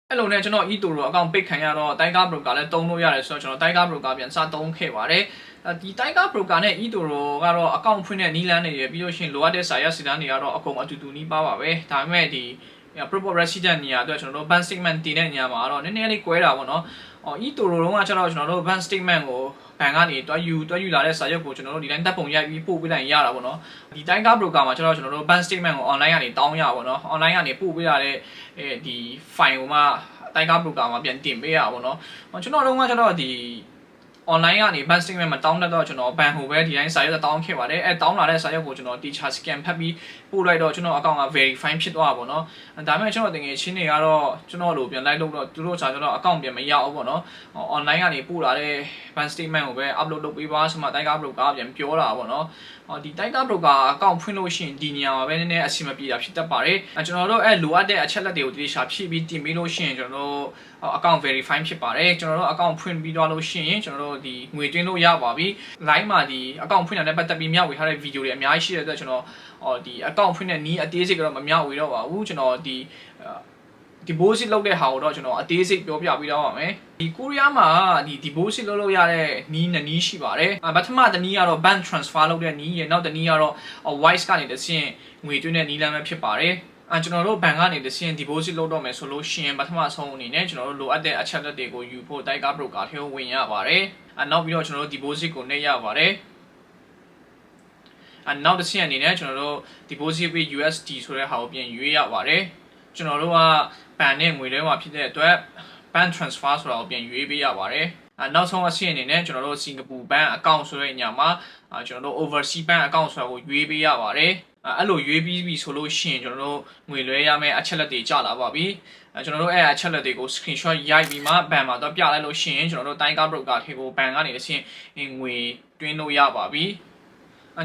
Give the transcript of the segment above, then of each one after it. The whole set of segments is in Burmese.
အဲ့လိုနဲ့ကျွန်တော် eToro account ပိတ်ခံရတော့ Tiger Broker လည်းတုံးလို့ရတယ်ဆိုတော့ကျွန်တော် Tiger Broker ပြန်စတုံးခဲ့ပါတယ်ဒီ Tiger Broker နဲ့ eToro ကတော့ account ဖွင့်တဲ့နည်းလမ်းတွေရပြီးလို့ရှိရင်လိုအပ်တဲ့စာရွက်စာတမ်းတွေကတော့အကုန်အတူတူနီးပါးပါပဲဒါပေမဲ့ဒီ proper resident နေရာအတွက်ကျွန်တော်တို့ bank statement တင်တဲ့နေရာမှာတော့နည်းနည်းလေးကွဲတာပေါ့နော်eToro တုန်းကကျတော့ကျွန်တော်တို့ bank statement ကိုဘဏ်ကနေတွားယူလာတဲ့စာရွက်ကိုကျွန်တော်တို့ဒီတိုင်းတပ်ပုံရိုက်ပြီးပို့ပေးလိုက်ရတာပေါ့နော်ဒီ Tiger Broker မှာကျတော့ကျွန်တော်တို့ bank statement ကို online ကနေတောင်းရပါတော့ online ကနေပို့ပေးရတဲ့ဒီ file ကိုမှ Tiger Broker မှာပြန်တင်ပေးရပါတော့ကျွန်တော်တို့ကကျတော့ဒီ online ကနေ bank statement မတောင်းတတ်တော့ကျွန်တော်ဘဏ်ဟိုပဲဒီတိုင်းစာရွက်တောင်းခဲ့ပါတယ်တောင်းလာတဲ့စာရွက်ကိုကျွန်တော် teacher scan ဖတ်ပြီးပို့လိုက်တော့ကျွန်တော် account က verify ဖြစ်သွားပါတော့ဒါပေမဲ့ကျွန်တော်တင်ငယ်ချင်းတွေကတော့ကျွန်တော်လိုပြန်လိုက်လို့တော့သူတို့ကျွန်တော် account ပြန်မရအောင်ပေါ့နော် online ကနေပို့လာတဲ့ bank statement ကိုပဲ upload လုပ်ပေးပါဆိုမှ Tiger Broker ပြန်ပြောတာပေါ့နော်ဒီ Tiger Broker account ဖွင့်လို့ရှိရင်ဒီနေရာမှာပဲနည်းနည်းအဆင်မပြေတာဖြစ်တတ်ပါတယ်ကျွန်တော်တို့လိုအပ်တဲ့အချက်လက်တွေကိုတတိယဖြည့်ပြီးတင်ပေးလို့ရှိရင်ကျွန်တော်တို့ account verify ဖြစ်ပါတယ်ကျွန်တော်တို့ account ဖွင့်ပြီးတော့လို့ရှိရင်ကျွန်တော်တို့ဒီငွေသွင်းလို့ရပါပြီ line မှာဒီ account ဖွင့်တာနဲ့ပတ်သက်ပြီးမျှဝေထားတဲ့ video တွေအများကြီးရှိတဲ့အတွက်ကျွန်တော်ဒီ account ဖွင့်တဲ့နည်းအသေးစိတ်ကတော့မမျှဝေတော့ပါဘူးကျွန်တော်ဒီ deposit လုပ်တဲ့ဟာကိုတော့ကျွန်တော်အသေးစိတ်ပြောပြပေးတော့ပါမယ်ဒီကိုရီးယားမှာဒီ deposit လုပ်လို့ရတဲ့နည်းနှစ်နည်းရှိပါတယ်ပထမတစ်နည်းကတော့ bank transfer လုပ်တဲ့နည်းရယ်နောက်တစ်နည်းကတော့ Wise ကနေတစ်ဆင့်ငွေသွင်းတဲ့နည်းလမ်းပဲဖြစ်ပါတယ်ကျွန်တော်တို့ဘဏ်ကနေတစ်ဆင့် deposit လုပ်တော့မယ်ဆိုလို့ရှိရင်ပထမဆုံးအနေနဲ့ကျွန်တော်တို့လိုအပ်တဲ့အချက်လက်တွေကိုယူဖို့ Tiger Broker ထဲကိုဝင်ရပါတယ်နောက်ပြီးတော့ကျွန်တော်တို့ deposit ကိုနှိပ်ရပါတယ်နောက်တစ်ဆင့်အနေနဲ့ကျွန်တော်တို့ deposit with USD ဆိုတဲ့ဟာကိုပြန်ရွေးရပါတယ်ကျွန်တော်တို့ကဘဏ်နဲ့ငွေလဲမှာဖြစ်တဲ့အတွက် bank transfer ဆိုတာကိုပြန်ရွေးပေးရပါတယ်နောက်ဆုံးအဆင့်အနေနဲ့ကျွန်တော်တို့စင်ကာပူဘဏ် account ဆိုတဲ့ညမှာကျွန်တော်တို့ overseas bank account ဆိုတာကိုရွေးပေးရပါတယ်အဲ့လိုရွေးပြီးပြီဆိုလို့ရှိရင်ကျွန်တော်တို့ငွေလွှဲရမယ့်အချက်လက်တွေကြာလာပါပြီကျွန်တော်တို့အဲ့အချက်လက်တွေကို screenshot ရိုက်ပြီးမှဘဏ်မှာတော့ပြလိုက်လို့ရှိရင်ကျွန်တော်တို့ Tiger Broker ထဲကိုဘဏ်ကနေတစ်ဆင့်ငွေတွင်းလို့ရပါပြီ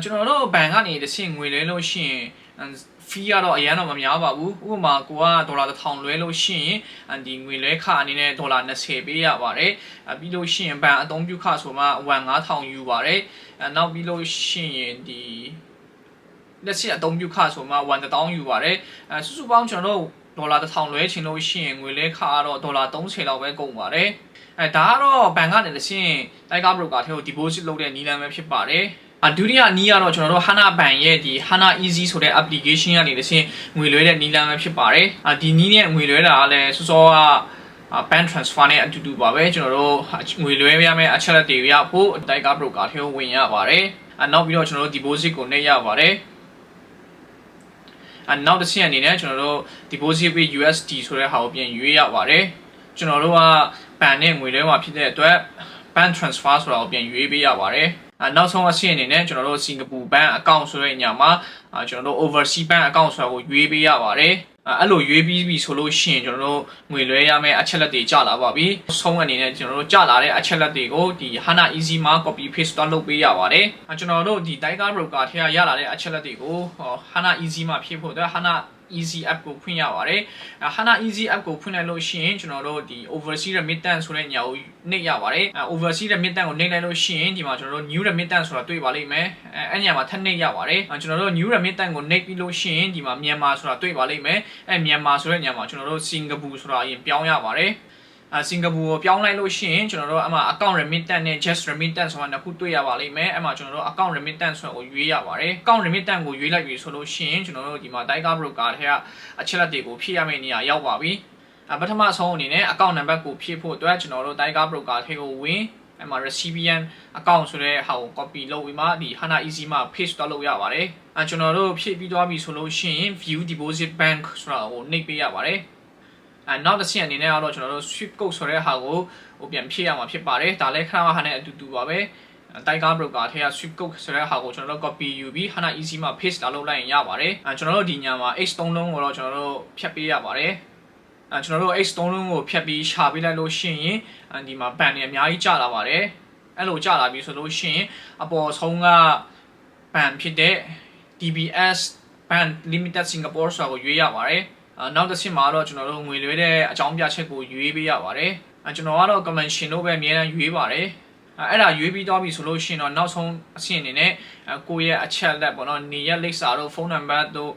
ကျွန်တော်တို့ဘဏ်ကနေတစ်ဆင့်ငွေလွှဲလို့ရှိရင် fee ကတော့အရင်တော့မများပါဘူးဥပမာကိုကဒေါ်လာ1000လွှဲလို့ရှိရင်ဒီငွေလွှဲခအနေနဲ့ဒေါ်လာ20ပေးရပါတယ်ပြီးလို့ရှိရင်ဘဏ်အသုံးပြုခဆိုမှ15000ယူပါတယ်နောက်ပြီးလို့ရှိရင်ဒီလက်ရှိအသုံးပြုခဆိုမှ1000ယူပါတယ်စုစုပေါင်းကျွန်တော်တို့ဒေါ်လာ1000လွှဲချင်လို့ရှိရင်ငွေလွှဲခကတော့ဒေါ်လာ30လောက်ပဲကုန်ပါတယ်ဒါကတော့ဘဏ်ကနေတစ်ဆင့် Tiger Broker ထဲကို deposit လုပ်တဲ့နည်းလမ်းပဲဖြစ်ပါတယ်ဒုတိယနည်းကတော့ကျွန်တော်တို့ Hana ဘဏ်ရဲ့ဒီ Hana Easy ဆိုတဲ့ application ကနေတစ်ဆင့်ငွေလွှဲတဲ့နည်းလမ်းပဲဖြစ်ပါတယ်ဒီနည်းနဲ့ငွေလွှဲတာကလည်းစောစောက bank transfer နဲ့အတူတူပါပဲကျွန်တော်တို့ငွေလွှဲရမယ့်အချက်လက်တွေရဖို့ Tiger Broker ထဲကိုဝင်ရပါတယ်နောက်ပြီးတော့ကျွန်တော်တို့ deposit ကိုနှိပ်ရပါတယ်နောက်တစ်ဆင့်အနေနဲ့ကျွန်တော်တို့ deposit with USD ဆိုတဲ့ဟာကိုပြန်ရွေးရပါတယ်ကျွန်တော်တို့ကဘဏ်နဲ့ငွေလွှဲမှာဖြစ်တဲ့အတွက် bank transfer ဆိုတာကိုပြန်ရွေးပေးရပါတယ်နောက်ဆုံးအဆင့်အနေနဲ့ကျွန်တော်တို့စင်ကာပူဘဏ် account ဆိုတဲ့ညမှာကျွန်တော်တို့ overseas bank account ဆိုတာကိုရွေးပေးရပါတယ်အဲ့လိုရွေးပြီးပြီဆိုလို့ရှိရင်ကျွန်တော်တို့ငွေလွှဲရမယ့်အချက်လက်တွေကြာလာပါပြီဆုံးအနေနဲ့ကျွန်တော်တို့ကြာလာတဲ့အချက်လက်တွေကိုဒီ Hana Easy မှာ copy paste တော့လုပ်ပေးရပါတယ်ကျွန်တော်တို့ဒီ Tiger Broker ထဲကရလာတဲ့အချက်လက်တွေကို Hana Easy မှာဖြည့်ဖို့အတွက် Hana Easy app ကိုဖွင့်ရပါတယ်Hana Easy app ကိုဖွင့်လိုက်လို့ရှိရင်ကျွန်တော်တို့ဒီ overseas remittance ဆိုတဲ့ညကိုနှိပ်ရပါတယ်overseas remittance ကိုနှိပ်လိုက်လို့ရှိရင်ဒီမှာကျွန်တော်တို့ new remittance ဆိုတာတွေ့ပါလိမ့်မယ်အဲ့ညမှာထပ်နှိပ်ရပါတယ်ကျွန်တော်တို့ new remittance ကိုနှိပ်ပြီးလို့ရှိရင်ဒီမှာမြန်မာဆိုတာတွေ့ပါလိမ့်မယ်မြန်မာဆိုတဲ့ညမှာကျွန်တော်တို့စင်ကာပူဆိုတာအရင်ပြောင်းရပါတယ်စင်ကာပူကိုပြောင်းလိုက်လို့ရှိရင်ကျွန်တော်တို့အမှ account remittance နဲ့ just remittance ဆိုတာနှစ်ခုတွေ့ရပါလိမ့်မယ်အဲ့မှာကျွန်တော်တို့ account remittance ဆိုတာကိုရွေးရပါတယ် account remittance ကိုရွေးလိုက်ပြီဆိုလို့ရှိရင်ကျွန်တော်တို့ဒီမှာ Tiger Broker ထဲကအချက်လက်တွေကိုဖြည့်ရမယ့်နေရာရောက်ပါပြီပထမဆုံးအနေနဲ့ account number ကိုဖြည့်ဖို့အတွက်ကျွန်တော်တို့ Tiger Broker ထဲကိုဝင်အဲ့မှာ recipient account ဆိုတဲ့ဟာကို copy လုပ်ပြီးမှဒီ Hana Easy မှာ paste တော့လုပ်ရပါတယ်ကျွန်တော်တို့ဖြည့်ပြီးသွားပြီဆိုလို့ရှိရင် view deposit bank ဆိုတာကိုနှိပ်ပေးရပါတယ်နောက်တစ်ဆင့်အနေနဲ့ကတော့ကျွန်တော်တို့ swift code ဆိုတဲ့ဟာကိုပြန်ဖြည့်ရမှာဖြစ်ပါတယ်ဒါလည်းခဏမှဟာနဲ့အတူတူပါပဲ Tiger Broker ထဲက swift code ဆိုတဲ့ဟာကိုကျွန်တော်တို့ copy ယူပြီး Hana Easy မှာ paste လုပ်လိုက်ရင်ရပါတယ်ကျွန်တော်တို့ဒီညမှာ H3 လုံးကိုတော့ကျွန်တော်တို့ဖြတ်ပေးရပါတယ်ကျွန်တော်တို့ H3 လုံးကိုဖြတ်ပြီးရှာပေးလိုက်လို့ရှိရင်ဒီမှာဘန်တွေအများကြီးကျလာပါတယ်အဲ့လိုကျလာပြီဆိုလို့ရှိရင်အပေါ်ဆုံးကဘန်ဖြစ်တဲ့ DBS Ban Limited Singapore ဆိုတာကိုရွေးရပါတယ်နောက်တစ်ဆင့်မှာတော့ကျွန်တော်တို့ငွေလွှဲတဲ့အကြောင်းပြချက်ကိုရွေးပေးရပါတယ်ကျွန်တော်ကတော့ commission လို့ပဲအများအားရွေးပါတယ်အဲ့ဒါရွေးပြီးတော့ပြီဆိုလို့ရှိရင်တော့နောက်ဆုံးအဆင့်အနေနဲ့ကိုယ့်ရဲ့အချက်လက်ပေါ့နော်နေရက်လိပ်စာတို့ဖုန်းနံပါတ်တို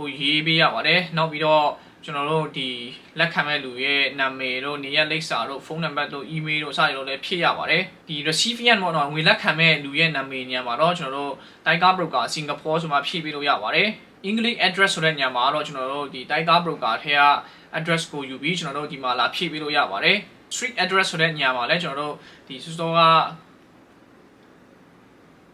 ့ရေးပေးရပါတယ်နောက်ပြီးတော့ ကျွန်တော်တို့ဒီလက်ခံမဲ့လူရဲ့နာမည်တို့နေရာလိပ်စာတို့ဖုန်းနံပါတ်တို့ email တို့စသဖြင့်လည်းဖြည့်ရပါတယ်ဒီ recipient ပေါ့နော်ငွေလက်ခံမဲ့လူရဲ့နာမည်ညမှာတော့ကျွန်တော်တို့ Tiger Broker Singapore ဆိုမှဖြည့်ပေးလို့ရပါတယ် English address ဆိုတဲ့ညမှာတော့ကျွန်တော်တို့ဒီ Tiger Broker ထဲက address ကိုယူပြီးကျွန်တော်တို့ဒီမှာလာဖြည့်ပေးလို့ရပါတယ် street address ဆိုတဲ့ညမှာလည်းကျွန်တော်တို့ဒီ store က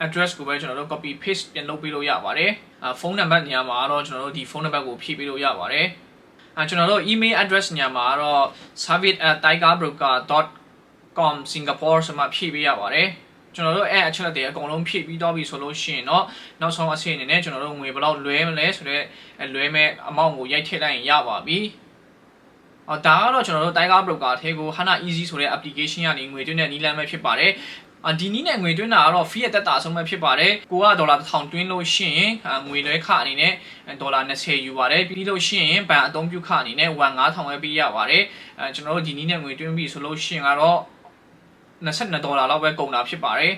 address ကိုပဲကျွန်တော်တို့ copy paste ပြန်လုပ်ပေးလို့ရပါတယ်ဖုန်းနံပါတ်ညမှာတော့ကျွန်တော်တို့ဒီဖုန်းနံပါတ်ကိုဖြည့်ပေးလို့ရပါတယ်ကျွန်တော်တို့ email address ညမှာတော့ service@tigerbroker.com Singapore ဆိုမှဖြည့်ပေးရပါတယ်ကျွန်တော်တို့အချက်လက်တွေအကုန်လုံးဖြည့်ပြီးတော့ပြီဆိုလို့ရှိရင်တော့နောက်ဆုံးအဆင့်အနေနဲ့ကျွန်တော်တို့ငွေဘယ်လောက်လွှဲမလဲဆိုတော့လွှဲမဲ့အမောင့်ကိုရိုက်ထည့်လိုက်ရင်ရပါပြီဒါကတော့ကျွန်တော်တို့ Tiger Broker ထဲကို Hana Easy ဆိုတဲ့ application ကနေငွေသွင်းတဲ့နည်းလမ်းပဲဖြစ်ပါတယ်ဒီနည်းနဲ့ငွေသွင်းတာကတော့ fee အသက်တာအဆုံးပဲဖြစ်ပါတယ်ကိုကဒေါ်လာ1000သွင်းလို့ရှိရင်ငွေလွှဲခအနေနဲ့ဒေါ်လာ20ယူပါတယ်ပြီးလို့ရှိရင်ဘဏ်အသုံးပြုခအနေနဲ့9000ပဲပေးရပါတယ်ကျွန်တော်တို့ဒီနည်းနဲ့ငွေသွင်းပြီဆိုလို့ရှိရင်ကတော့$22လောက်ပဲကုန်တာဖြစ်ပါတယ်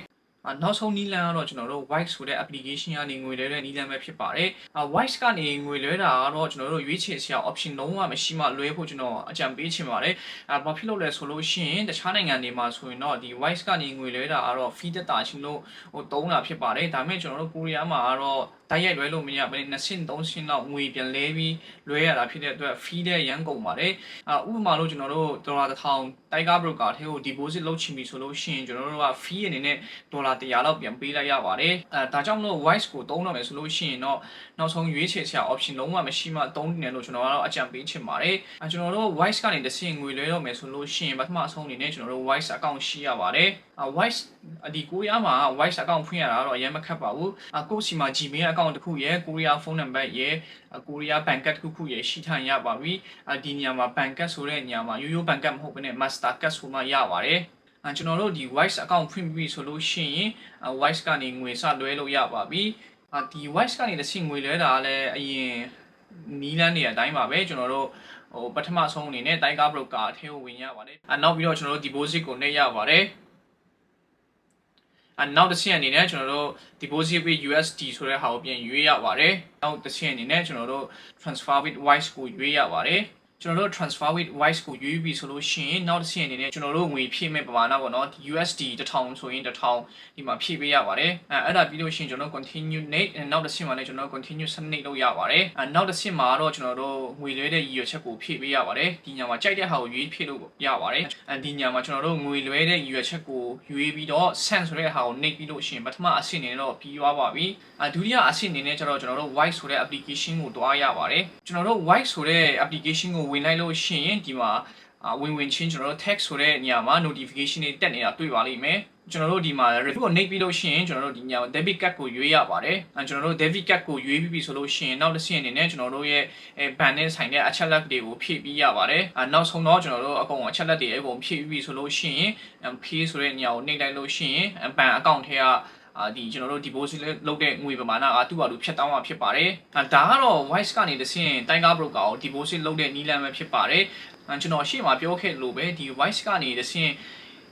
နောက်ဆုံးနည်းလမ်းကတော့ကျွန်တော်တို့ Wise ဆိုတဲ့ application ကနေငွေလွှဲတဲ့နည်းလမ်းပဲဖြစ်ပါတယ်Wise ကနေငွေလွှဲတာကတော့ကျွန်တော်တို့ရွေးချယ်စရာ option လုံးဝမရှိမှလွှဲဖို့ကျွန်တော်အကြံပေးချင်ပါတယ်ဘာဖြစ်လို့လဲဆိုလို့ရှိရင်တခြားနိုင်ငံတွေမှာဆိုရင်တော့ဒီ Wise ကနေငွေလွှဲတာကတော့ fee တက်တာချင်းလို့တုံးတာဖြစ်ပါတယ်ဒါပေမဲ့ကျွန်တော်တို့ကိုရီးယားမှာကတော့တိုက်ရိုက်လွှဲလို့မရဘဲ2ဆင့်3ဆင့်လောက်ငွေပြန်လဲပြီးလွှဲရတာဖြစ်တဲ့အတွက် fee တဲ့ရန်ကုန်ပါတယ်ဥပမာလို့ကျွန်တော်တို့ဒေါ်လာ1000 Tiger Broker ထဲကို deposit လုပ်ချင်ပြီဆိုလို့ရှိရင်ကျွန်တော်တို့က fee အနေနဲ့ဒေါ်လာ100လောက်ပြန်ပေးလိုက်ရပါတယ်ဒါကြောင့်မလို့ Wise ကိုတုံးတော့မယ်ဆိုလို့ရှိရင်တော့နောက်ဆုံးရွေးချယ်စရာ option လုံးဝမရှိမှတုံးနေတယ်လို့ကျွန်တော်ကတော့အကြံပေးချင်ပါတယ်ကျွန်တော်တို့ Wise ကနေတစ်ဆင့်ငွေလွှဲတော့မယ်ဆိုလို့ရှိရင်ပထမအဆုံးအနေနဲ့ကျွန်တော်တို့ Wise account ရှိရပါတယ်Wise ဒီကိုရီးယားမှာ Wise account ဖွင့်ရတာတော့အရင်မခက်ပါဘူးကိုယ့်စီမှာ Gmail account တစ်ခုရယ်ကိုရီးယားဖုန်းနံပါတ်ရယ်ကိုရီးယားဘဏ်ကတ်တစ်ခုရယ်ရှိထားရပါပြီဒီနေရာမှာဘဏ်ကတ်ဆိုတဲ့နေရာမှာရိုးရိုးဘဏ်ကတ်မဟုတ်ဘဲနဲ့ Master ကတ်ဆိုမှရပါတယ်ကျွန်တော်တို့ဒီ Wise account ဖွင့်ပြီးဆိုလို့ရှိရင် Wise ကနေငွေစလွှဲလို့ရပါပြီဒီ Wise ကနေတစ်ဆင့်ငွေလွှဲတာလည်းအရင်နီးလန်းနေတဲ့အတိုင်းပါပဲကျွန်တော်တို့ပထမဆုံးအနေနဲ့ Tiger Broker အထဲကိုဝင်ရပါတယ်နောက်ပြီးတော့ကျွန်တော်တို့ deposit ကိုနှိပ်ရပါတယ်နောက်တစ်ဆင့်အနေနဲ့ကျွန်တော်တို့ deposit with USD ဆိုတဲ့ဟာကိုပြန်ရွေးရပါတယ်နောက်တစ်ဆင့်အနေနဲ့ကျွန်တော်တို့ transfer with Wise ကိုရွေးရပါတယ်ကျွန်တော်တို့ transfer with Wise ကိုရွေးပြီးဆိုလို့ရှိရင်နောက်တစ်ဆင့်အနေနဲ့ကျွန်တော်တို့ငွေဖြည့်မဲ့ပမာဏပေါ့နော် USD 1000ဆိုရင်1000ဒီမှာဖြည့်ပေးရပါတယ်အဲ့ဒါပြီးလို့ရှိရင်ကျွန်တော်တို့ continue next နောက်တစ်ဆင့်မှာလည်းကျွန်တော်တို့ continue submit လုပ်ရပါတယ်နောက်တစ်ဆင့်မှာတော့ကျွန်တော်တို့ငွေလွှဲတဲ့ရည်ရွယ်ချက်ကိုဖြည့်ပေးရပါတယ်ဒီညမှာကြိုက်တဲ့ဟာကိုရွေးဖြည့်လို့ရပါတယ်ဒီညမှာကျွန်တော်တို့ငွေလွှဲတဲ့ရည်ရွယ်ချက်ကိုရွေးပြီးတော့ send ဆိုတဲ့ဟာကိုနှိပ်ပြီးလို့ရှိရင်ပထမအဆင့်အနေနဲ့တော့ပြီးသွားပါပြီဒုတိယအဆင့်အနေနဲ့ကျတော့ကျွန်တော်တို့ Wise ဆိုတဲ့ application ကိုတွားရပါတယ်ကျွန်တော်တို့ Wise ဆိုတဲ့ application ကိုဝင်လိုက်လို့ရှိရင်ဒီမှာဝင်ချင်းကျွန်တော်တို့ text ဆိုတဲ့နေရာမှာ notification တွေတက်နေတာတွေ့ပါလိမ့်မယ်ကျွန်တော်တို့ဒီမှာ review ကိုနှိပ်ပြီးလို့ရှိရင်ကျွန်တော်တို့ဒီညမှာ debit card ကိုရွေးရပါတယ်ကျွန်တော်တို့ debit card ကိုရွေးပြီးပြီဆိုလို့ရှိရင်နောက်တစ်ဆင့်အနေနဲ့ကျွန်တော်တို့ရဲ့ဘဏ်နဲ့ဆိုင်တဲ့အချက်လက်တွေကိုဖြည့်ပြီးရပါတယ်နောက်ဆုံးတော့ကျွန်တော်တို့အကုန်အချက်လက်တွေအကုန်ဖြည့်ပြီးဆိုလို့ရှိရင် pay ဆိုတဲ့နေရာကိုနှိပ်လိုက်လို့ရှိရင်ဘဏ် account ထဲကဒီကျွန်တော်တို့ deposit လုပ်တဲ့ငွေပမာဏကသူ့ဘာလို့ဖြတ်တောင်းမှာဖြစ်ပါတယ်ဒါကတော့ Wise ကနေတစ်ဆင့် Tiger Broker ကို deposit လုပ်တဲ့နည်းလမ်းပဲဖြစ်ပါတယ်ကျွန်တော်ရှေ့မှာပြောခဲ့လို့ပဲဒီ Wise ကနေတစ်ဆင့်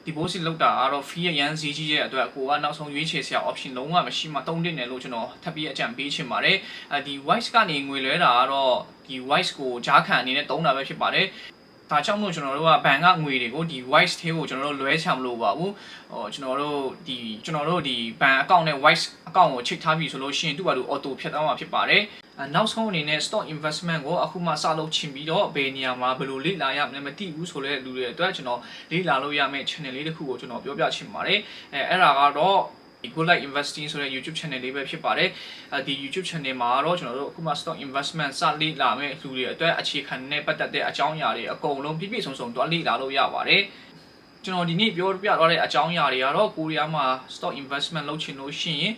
deposit လုပ်တာကတော့ fee ရန်ဈေးကြီးတဲ့အတွက်ကိုကနောက်ဆုံးရွေးချယ်စရာ option လုံးဝမရှိမှတုံးတင်တယ်လို့ကျွန်တော်ထပ်ပြီးအကြံပေးချင်ပါတယ်ဒီ Wise ကနေငွေလွှဲတာကတော့ဒီ Wise ကိုကြားခံအနေနဲ့တုံးတာပဲဖြစ်ပါတယ်ဒါကြောင့်မို့ကျွန်တော်တို့ကဘဏ်ကငွေတွေကိုဒီ Wise ထဲကိုကျွန်တော်တို့လွှဲချမလို့ပါဘူးကျွန်တော်တို့ဒီဘဏ် account နဲ့ Wise account ကိုချိန်ထားပြီဆိုလို့ရှိရင်သူ့ဘာလို့ auto ဖြတ်တောင်းမှာဖြစ်ပါတယ်နောက်ဆုံးအနေနဲ့ stock investment ကိုအခုမှစလုပ်ချင်ပြီးတော့ဘယ်နေရာမှာဘယ်လိုလေ့လာရမလဲမသိဘူးဆိုတဲ့လူတွေအတွက်ကျွန်တော်လေ့လာလို့ရမယ့် channel လေးတစ်ခုကိုကျွန်တော်ပြောပြချင်ပါတယ်အဲ့ဒါကတော့Good Life Investing ဆိုတဲ့ YouTube channel လေးပဲဖြစ်ပါတယ်ဒီ YouTube channel မှာတော့ကျွန်တော်တို့အခုမှ stock investment စလေ့လာမယ့်လူတွေအတွက်အခြေခံနဲ့ပတ်သက်တဲ့အကြောင်းအရာတွေအကုန်လုံးပြည့်ပြည့်စုံစုံတွားလေ့လာလို့ရပါတယ်ကျွန်တော်ဒီနေ့ပြောပြသွားတဲ့အကြောင်းအရာတွေကတော့ကိုရီးယားမှာ stock investment လုပ်ချင်လို့ရှိရင်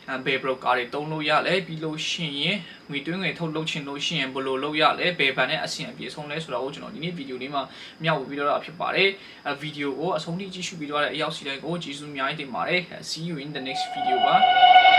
ဘယ် broker တွေတုံးလို့ရလဲပြီးလို့ရှိရင်ငွေသွင်းငွေထုတ်လုပ်ချင်လို့ရှိရင်ဘယ်လိုလုပ်ရလဲဘယ်ဘဏ်နဲ့အဆင့်အပြေဆုံးလဲဆိုတာကိုကျွန်တော်ဒီနေ့ဗီဒီယိုလေးမှာမျှဝေပြီးတော့ဖြစ်ပါတယ်ဗီဒီယိုကိုအဆုံးထိကြည့်ရှုပြီးတော့တဲ့အရောက်စီတိုင်းကိုကျေးဇူးအများကြီးတင်ပါတယ် see you in the next video ပါ